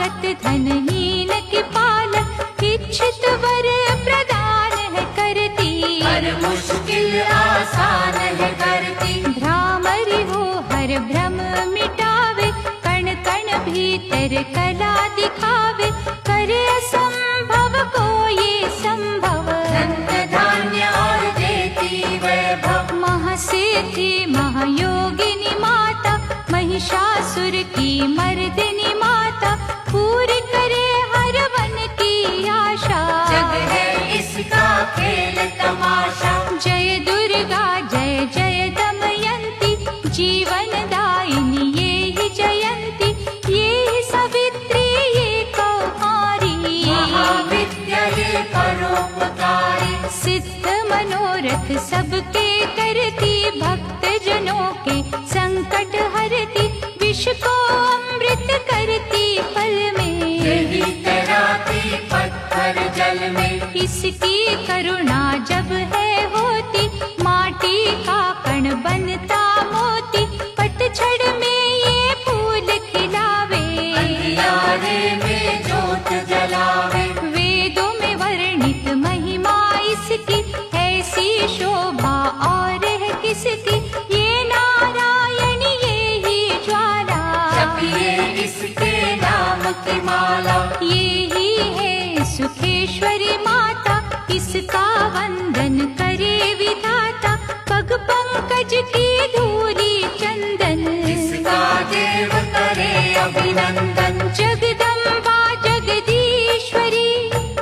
शरणागत धनहीन की पालक, इच्छित वर प्रदान है करती, हर मुश्किल आसान है करती। भ्रामरी हो हर भ्रम मिटावे, कण कण भीतर कला दिखावे, करे असंभव को ये संभव, धन धान्य और देती वैभव। महासिद्धि महायोगिनी माता, महिषासुर की मर्दिनी माता, पूरी करे हर मन की आशा, जग है इसका खेल तमाशा। जय दुर्गा जय जय दमयंती, जीवन दायिनी ये ही जयंती, ये ही सावित्री ये कौमारी, महाविद्या ये परोपकारी। सिद्ध मनोरथ सबके करती, भक्त जनों के संकट हरती, विष को अमृत करती पल में, यही तैराती पत्थर जल में। इसकी करुणा जब है होती, माटी का कण बनता मोती, पतझड़ में ये फूल खिलावे, अंधियारे में जोत जलावे। वेदों में वर्णित महिमा इसकी, ऐसी शोभा और है किसकी, ये नारायण ये ही ज्वाला, जपिए इसके नाम की माला। ये ही है सुखेश्वरी माता, इसका वंदन करे विधाता, पग पंकज की धूली चंदन, इसका देव करे अभिनंदन। जगदम्बा जगदीश्वरी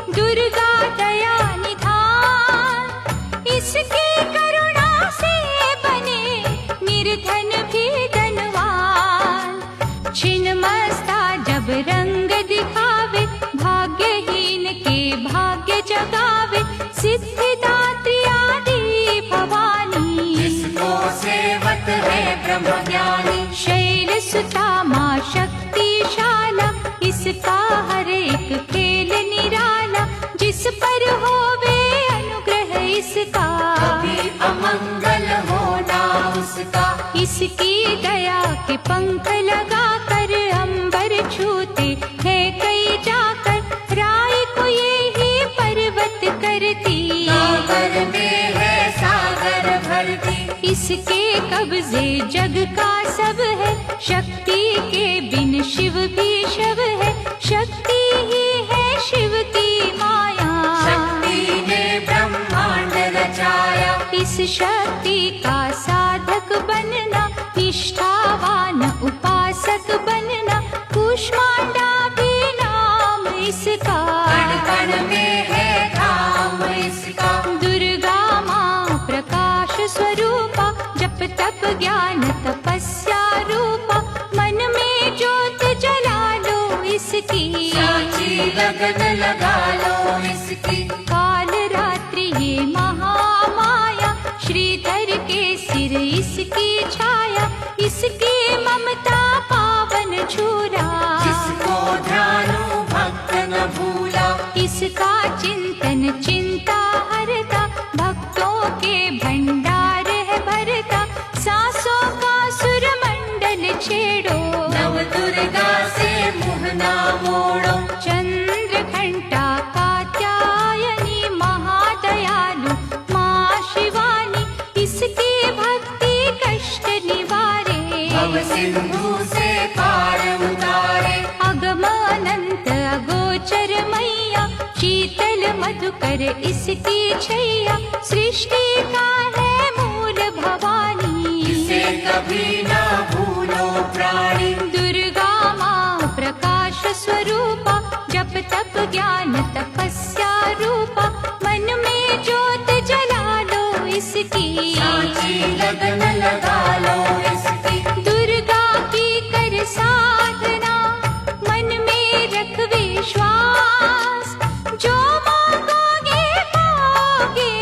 दुर्गा दया निधान, इसकी करुणा से बने निर्धन भी धनवान, छिन्नमस्ता जब रंग दिखावे, भाग्यहीन के भाग्य जगावे, सिद्धिदात्री आदि भवानी, इसको सेवत है ब्रह्म ज्ञानी। शैल सुता माँ शक्तिशाला, इसका हर एक खेल निराला, जिस पर होवे अनुग्रह इसका, कभी अमंगल होना उसका। इसकी दया के पंख लगा कर अंबर छूते हैं कई जाकर, राय को ये ही पर्वत करती, सागर में है सागर भरती। इसके कब्जे जग का सब है, शक्ति के बिन शिव भी शव है, शक्ति ही है शिव की माया, शक्ति ने ब्रह्मांड रचाया। इस शक्ति का साधक बनना, निष्ठावान उपासक बनना, कूष्मांडा भी नाम इसका, कण कण में है धाम इसका। दुर्गा माँ प्रकाश स्वरूपा, जप तप ज्ञान तपस्या रूपा, मन में ज्योत जला लो इसकी, साची लगन लगा लो इसकी। काल रात्रि ये महामाया, श्रीधर के सिर इसकी छाया, इसकी ममता पावन छूरा, जिसको ध्यानु भक्त न भूला। इसका चिंतन चिंता हरता, भक्तों के भंडार है भरता, सांसों का सुरमंडल छेड़ो, नव दुर्गा से मुँह ना मोड़ो। चंद्र घंटा कात्यायनी महादयालु माँ शिवानी, इसकी भक्ति कष्ट निवारे, भव सिंधु से पार उतारे। अगम अनंत अगोचर मैया, शीतल मधुकर इसकी छैया, सृष्टि का है मूल भवानी, इसे कभी ना भूलो प्राणी। दुर्गा माँ प्रकाश स्वरूपा, जप तप ज्ञान तपस्या रूपा, मन में ज्योत जला लो इसकी, साची लगन लगा लो इसकी। दुर्गा की कर साधना, मन में रख विश्वास, जो मांगोगे पाओगे,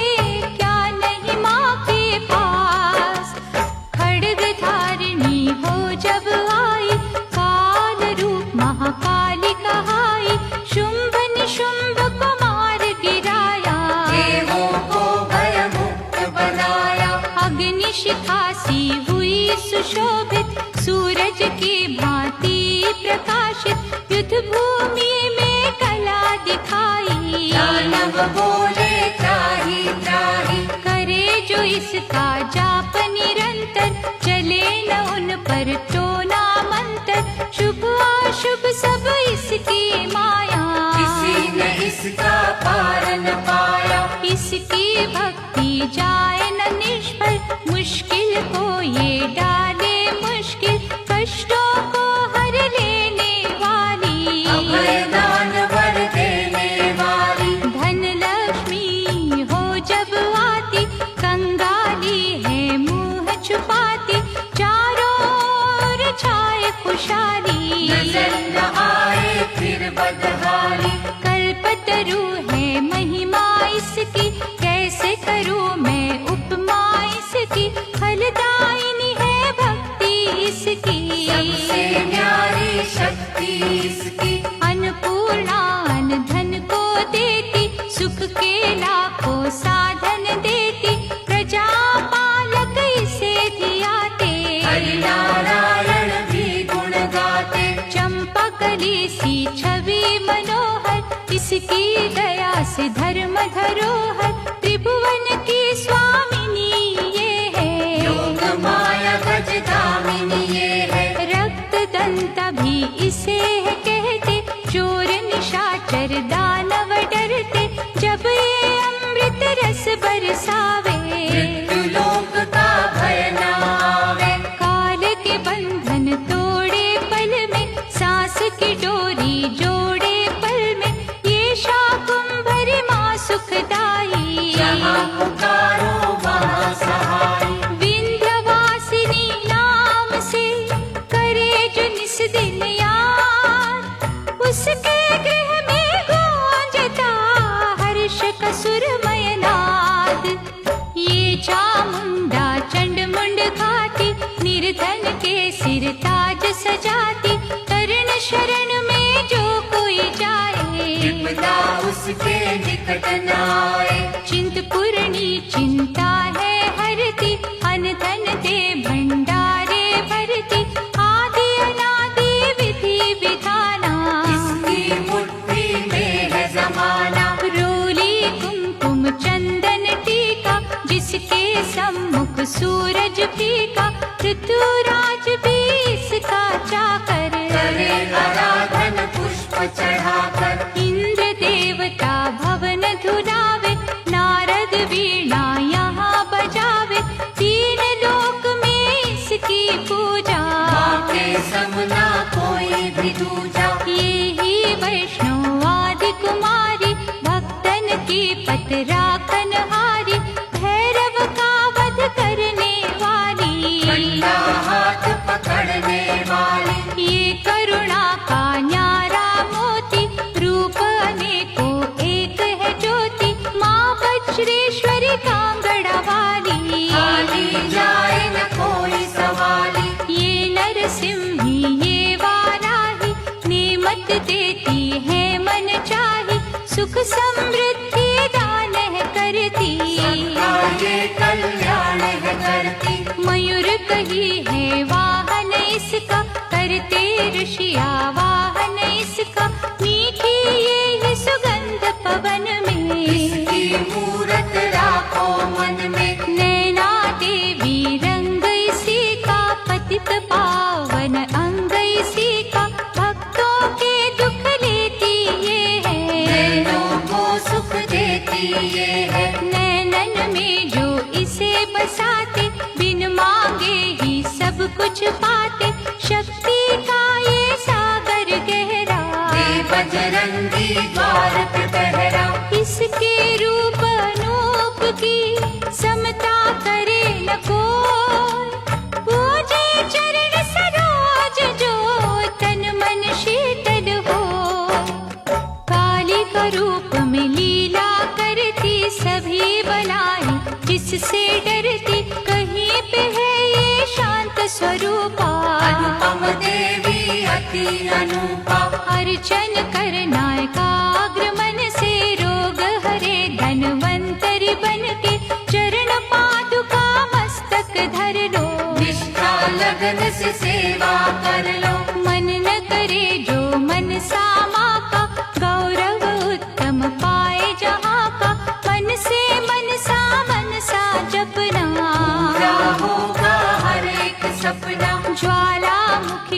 क्या नहीं माँ के पास, खड्ग धारिणी हो जब आई, काल रूप महाकाली कहाई, शुंभ निशुंभ को मार गिराया, देवों को भयमुक्त बनाया। अग्नि शिखा सी हुई सुशोभित, सूरज की भांति प्रकाशित, युद्ध भू पर टोना मंत्र, शुभ अशुभ सब इसकी माया। किसी ने इसका पार न पाया, इसकी भक्ति जाए न निष्फल, मुश्किल को ये डाले मुश्किल, कष्टों को हर लेने वाली, अभय दान वर देने वाली। धन लक्ष्मी हो जब आती, कंगाली है मुंह छुपाती, चारों ओर छाए खुशहाली, नजर न आए फिर बदहाली। कल्पतरु है महिमा इसकी, कैसे करूं मैं उपमा इसकी, फलदायिनी है भक्ति इसकी, सबसे न्यारी शक्ति इसकी। अन्नपूर्णा अन्न धन को देती, सुख के लाखों साधन देती, प्रजा पालक इसे धियाते, हरि नारायण भी गुण गाते। चंपा कली सी छवि मनोहर, इसकी दया से धर्म धरोहर, त्रिभुवन की स्वामिनी ये है, योग माया गज धामिनी ये है। रक्त दंता भी इसे है कहते, चोर निशाचर दानव डरते, जब ये अमृत रस बरसावे, मृत्यु लोक का भय न आवे। काल के बंधन तोड़े पल में, सांस की डोरी जोड़े पल में, ये शाकुंभर माँ सुखदाई, जहाँ पुकारो वहाँ सहाय। विंध्यवासिनी नाम से करे जो निस दिन याद, उसके गृह में गूंजता हर्ष का सुरमय नाद। ये चामुंडा चंड मुंड खाती, निर्धन के सिर ताज सजाती, तरण शरण में जो कोई जाए, विपदा उसके निकट न आए। चिंतपूर्णी चिंता है हरती, अन्न धन दे भंडारे भरती, आदि अनादि विधि विधाना, इसकी मुट्ठी में है जमाना। रोली कुमकुम चंदन टीका, जिसके सम्मुख सूरज फीका, ऋतुराज भी इसका चाकर, करे आराधन पुष्प चढ़ाकर। इंद्र देवता भवन धुलावे, नारद वीणा यहाँ बजावे, तीन लोक में इसकी पूजा, माँ के समना कोई भी दूजा। ये ही वैष्णव आदि कुमारी, भक्तन की पतराकन हारी, भैरव का वध करने वाली, ठंडा हाथ पकड़ने वाली। ये करुणा का न्यारा मोती, रूप अनेको एक है ज्योति, माँ वज्रेश्वरी कांगड़ा वाली, खाली जाए न कोई सवाली। ये नरसिंही ये वाराही, नेमत देती है मन चाही, सुख समृद्धि दान है करती, सबका ये कल्याण है करती। मयूर कही है वाहन इसका, करते ऋषिया वाहन इसका, मीठी ये ही सुगंध पवन में, इसकी मूरत राखो मन में। नैना देवी रंग इसी का, पतित पावन अंग इसी का, भक्तों के दुख लेती ये है, नैनों को सुख देती ये है। नैनन में जो इसे बसाते, बिन मांगे ही सब कुछ पाते, शक्ति का ये सागर गहरा, ये बजरंगी द्वार पे पहरा। इसके रूप अनूप की समता करे न कोई, पूजे चरण सरोज जो तन मन शीतल हो, काली का रूप में लीला करती, सभी बनाई जिससे डरती, कहीं पे है ये शांत स्वरूपा, अनुपम देवी अति अनुपा। अर्चन करना एकाग्र मन से, रोग हरे धनवंतरी बन के, चरण पादुका मस्तक धर लो, निष्ठा लगन से सेवा कर लो। मन न करे जो मन सामा का, गौरव उत्तम पाए जहाँ का, मन से मन सा जपना, पूरा होगा हर एक सपना। ज्वाला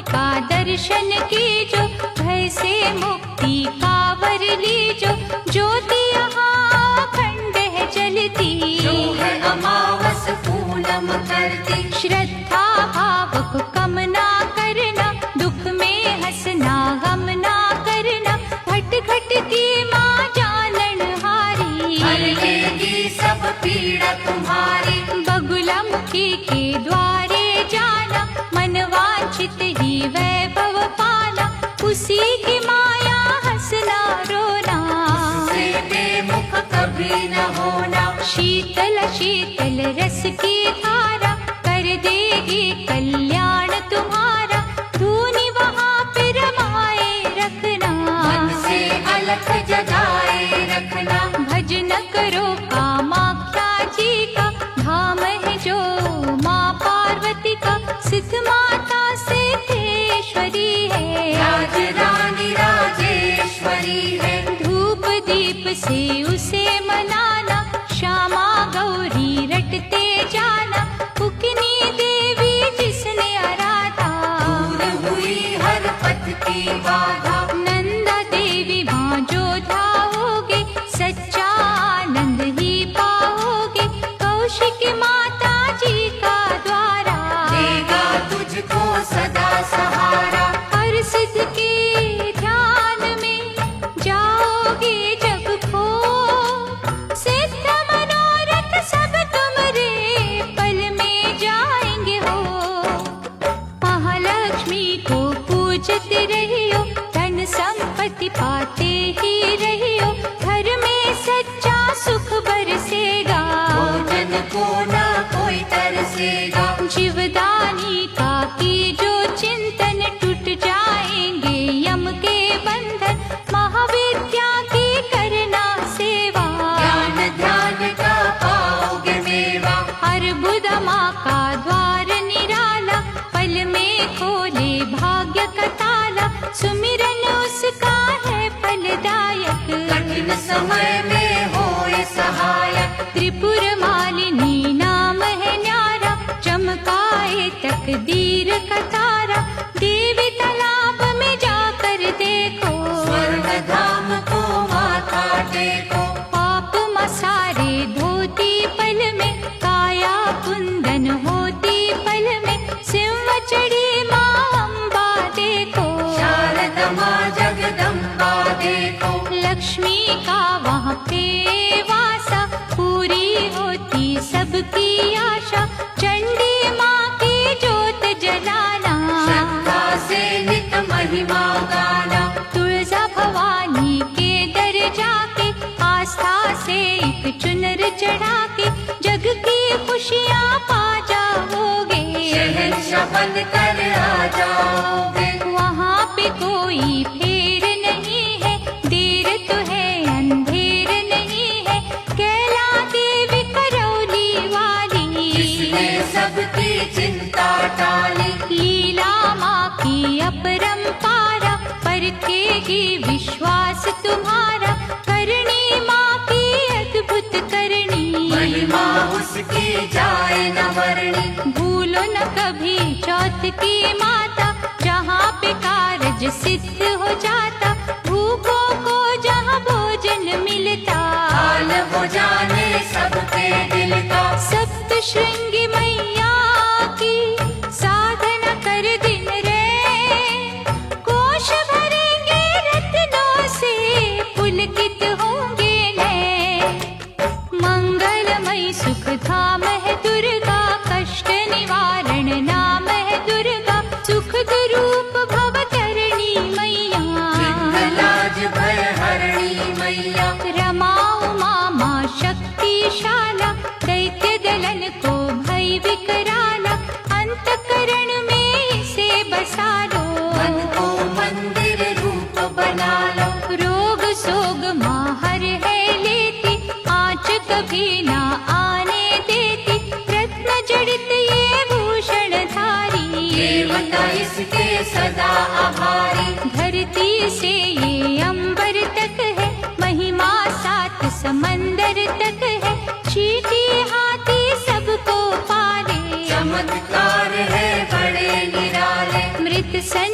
का दर्शन कीजो, भय से मुक्ति का वर लीजो। ज्योति यहाँ अखंड है जलती, जो है अमावस पूनम करती। श्रद्धा भाव को कम ना करना, दुख में हंसना गम ना करना। घट घट की माँ जानन हारी, हर लेगी सब पीड़ा तुम्हारी। बगुला मुखी के द्वारे जाना, मन वांछित ही वैभव पाना। उसी की माया हंसना रोना, से बेमुख कभी न होना। शीतल शीतल रस की धारा, कर देगी कल्याण तुम्हारा। धूनी वहाँ पे रमाए रखना, मन से अलख जगाए रखना। भजन करो कामाख्या जी का, धाम है जो माँ पार्वती का। सिद्ध माता सिद्धेश्वरी है, राज रानी राजेश्वरी है। धूप दीप से उसे मनाना, श्यामा गौरी रटते जाना। उकनी देवी जिसने आराधा, दूर हुई हर पथ की बाधा। नंदा देवी माँ जो ध्याओगे, सच्चा आनंद ही पाओगे। कौशिकी माता जी का द्वारा, देगा तुझको सदा सहारा। हर सिद्ध के ध्यान में जाओगे जब खो। सिद्ध मनोरथ सब तुम्हारे पल में जाएंगे हो। महालक्ष्मी को पूजते रहियो, धन संपत्ति पाते ही रहियो। घर में सच्चा सुख बरसेगा, भोजन को न कोई तरसेगा। जीवदानी का की जो चिंतन, टूट जाएंगे यम के बंधन। महाविद्या की करना सेवा, ज्ञान ध्यान का पाओगे मेवा। अर्बुद माँ का द्वार निराला, पल में खोले भाग्य का ताला। सुमिरन उसका है फलदायक, कठिन समय में होए सहायक। त्रिपुर मालिनी नाम है न्यारा, चमकाए तकदीर का तारा। देवी तालाब में जाकर देखो, स्वर्ग धाम को माथा टेको। पाप मसारे धोती पल में, काया कुंदन होती पल में। सिंह चढ़ी माँ अम्बा देखो, शारदा माँ जगदम्बा देखो। लक्ष्मी का वहाँ पे वासा, पूरी होती सबकी आशा। चंडी माँ की जोत जलाना, श्रद्धा से नित महिमा गाना। तुळजा भवानी के दर जाके, आस्था से एक चुनर चढ़ा के। जग की खुशियाँ पा जाओगे, शहंशाह बन कर आ जाओगे। वहाँ पे कोई फेर नहीं है, देर तो है अंधेर नहीं है। कैला देवी करौली वाली, इसने सबकी चिंता टाली। लीला माँ की अपरंपारा, परखेगी विश्वास तुम्हारा। करनी माँ की अद्भुत करनी, महिमा उसकी जाए न वर्णी। भूलो न कभी चौथ की माता, जहाँ पे कारज सिद्ध हो जाता। भूखों को जहाँ भोजन मिलता, हाल वो जाने सबके दिल का। सप्त श्रृंगी मैया की साधना कर दिन रे। कोश भरेंगे रत्नों से, पुलकित होंगे नए। मंगलमय सुख धाम है दुर्गा, कष्ट निवारण नाम है दुर्गा। सुख रूप भवतरणी मैया, लाज भय हरणी मैया। रमा उमा माँ शक्तिशाला, दैत्य दलन को भय विकराला। अंतकरण में इसे बसा लो, मन को मंदिर रूप बना लो। रोग सोग माँ हर है लेती, आँच कभी ना आने देती। रत्न जड़ित ये भूषण धारी, देवता इसके सदा आभारी। धरती से ये अंबर तक है, महिमा सात समंदर तक है। चीटी हाथी सबको पाले, चमत्कार है बड़े निराले। मृत सन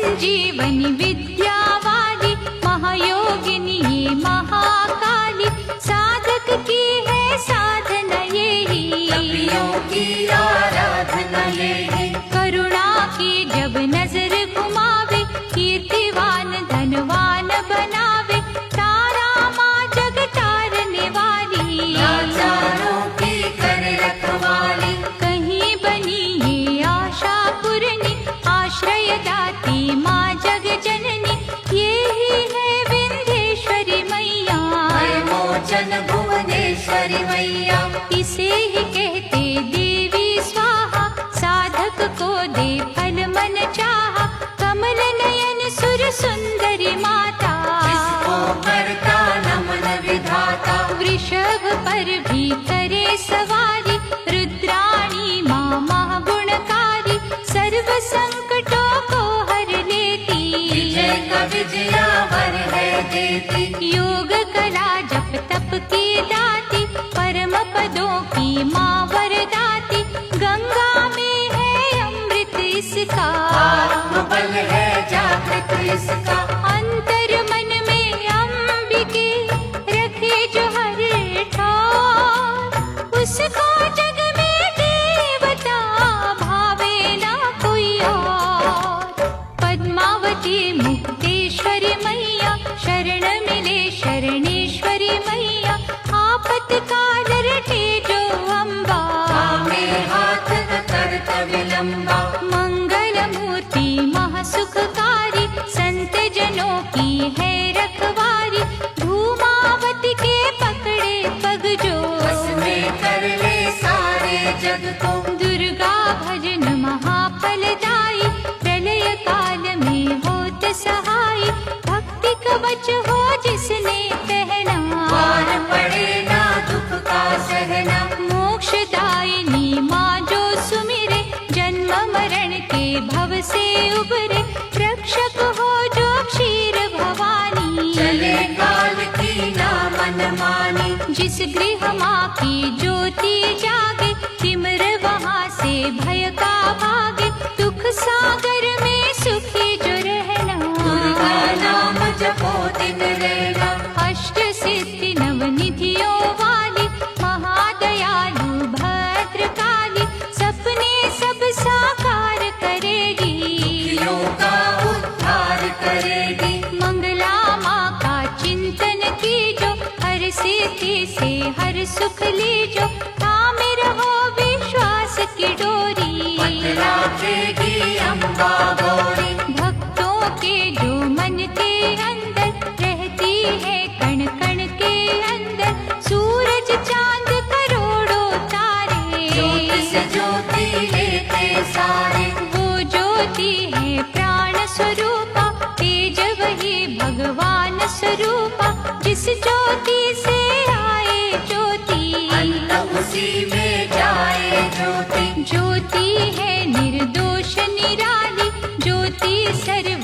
देती। योग कला जप तप की दाती, परम पदों की माँ वरदाती। गंगा में है अमृत इसका, आत्मबल है जागृत इसका। अंतर मन में अंबिके रखे जो हर ठार, उसको जग में देवता भावे ना कोई और। पद्मावती मुक्तेश्वरी मैया, शरण मिले शरणेश्वरी मैया। आपत्काल रटे जो अम्बा, थामे हाथ न करत विलंबा। मंगल मूर्ति महासुखकारी, संत जनों की है रखवारी। धूमावती के पकड़े पग जो, बस में कर ले सारे जग को। दुर्गा भजन महाफलदायी, प्रलय काल में होत सहाय। भक्ति कवच हो जिसने पहना, पार पड़े ना दुख का सहना। मोक्षदायिनी माँ जो सुमिरे, जन्म मरण के भव से उबरे। रक्षक हो जो क्षीर भवानी, चले काल की ना मनमानी। जिस गृह माँ की ज्योति जागे, तिमिर वहाँ से भय का भागे। दुख सागर में सुखी जो रहना, दुर्गा नाम जपो दिन रहना। अष्ट सिद्धि नवनिधियों वाली, महादयालु भद्रकाली। सपने सब साकार करेगी, दुखियों का उद्धार करेगी। मंगला माँ का चिंतन कीजो, हर सिद्धि से हर सुख लीजो। थामे रहो विश्वास की डोरी, बतलाएगी अम्बा गौरी। भक्तों के जो मन के अंदर रहती है, कण कण के अंदर। सूरज चांद करोड़ों तारे, ज्योति से ज्योति लेते सारे। वो ज्योति है प्राण स्वरूपा, तेज वही भगवान स्वरूपा। जिस ज्योति से आए ज्योति, अंत उसी में जाए ज्योति। ज्योति है निर्दोष निराली, ज्योति सर्व